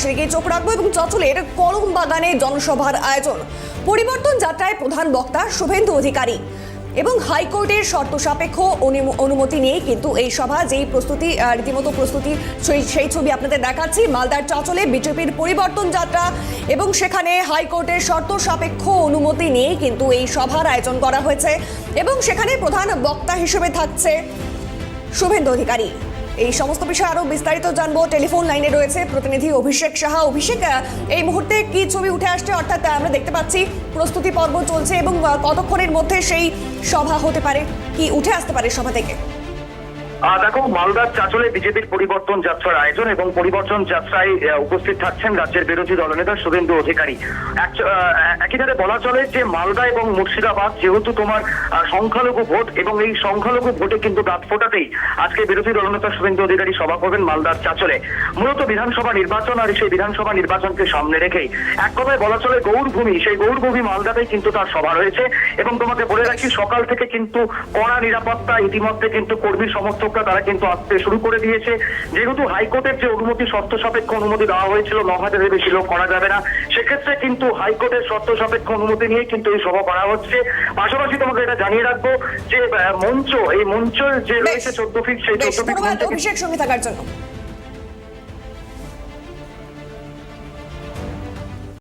সেদিকে চোখ রাখবো এবং চচলের কলম বাগানে জনসভার আয়োজন। পরিবর্তন যাত্রায় প্রধান বক্তা শুভেন্দু অধিকারী এবং হাইকোর্টের শর্ত সাপেক্ষ অনুমতি নিয়ে কিন্তু এই সভা যেই প্রস্তুতি রীতিমতো প্রস্তুতি সেই ছবি আপনাদের দেখাচ্ছি। মালদার চচলে বিজেপির পরিবর্তন যাত্রা এবং সেখানে হাইকোর্টের শর্ত সাপেক্ষ অনুমতি নিয়ে কিন্তু এই সভার আয়োজন করা হয়েছে এবং সেখানে প্রধান বক্তা হিসেবে থাকছে শুভেন্দু অধিকারী। এই সমস্ত বিষয়ে আরো বিস্তারিত জানবো। টেলিফোন লাইনে রয়েছে প্রতিনিধি অভিষেক সাহা। অভিষেক, এই মুহূর্তে কি ছবি উঠে আসছে, অর্থাৎ আমরা দেখতে পাচ্ছি প্রস্তুতি পর্ব চলছে এবং কতক্ষণের মধ্যে সেই সভা হতে পারে, কি উঠে আসতে পারে সভা থেকে? দেখো, মালদার চাচলে বিজেপির পরিবর্তন যাত্রার আয়োজন এবং পরিবর্তন যাত্রায় উপস্থিত থাকছেন রাজ্যের বিরোধী দলনেতা শুভেন্দু অধিকারী। একইভাবে বলা চলে যে মালদা এবং মুর্শিদাবাদ যেহেতু তোমার সংখ্যালঘু ভোট এবং এই সংখ্যালঘু ভোটে কিন্তু দাঁত ফোটাতেই আজকে বিরোধী দলনেতা শুভেন্দু অধিকারী সভা করবেন মালদার চাচলে। মূলত বিধানসভা নির্বাচন আর সেই বিধানসভা নির্বাচনকে সামনে রেখেই এক কথায় বলা চলে গৌরভূমি, সেই গৌরভূমি মালদাতেই কিন্তু তার সভা রয়েছে। এবং তোমাকে বলে রাখি, সকাল থেকে কিন্তু কড়া নিরাপত্তা ইতিমধ্যে কিন্তু কর্মী সমর্থক তারা কিন্তু আসতে শুরু করে দিয়েছে। যেহেতু হাইকোর্টের যে অনুমতি শর্ত সাপেক্ষ অনুমতি দেওয়া হয়েছিল 9,000-এর বেশি লোক করা যাবে না, সেক্ষেত্রে কিন্তু হাইকোর্টের শর্ত সাপেক্ষ অনুমতি নিয়ে কিন্তু এই সভা করা হচ্ছে। পাশাপাশি তোমাকে এটা জানিয়ে রাখবো যে মঞ্চ, এই মঞ্চের যে রয়েছে 14 ফিট, সেই 14 ফিট অভিষেক সঙ্গে থাকার জন্য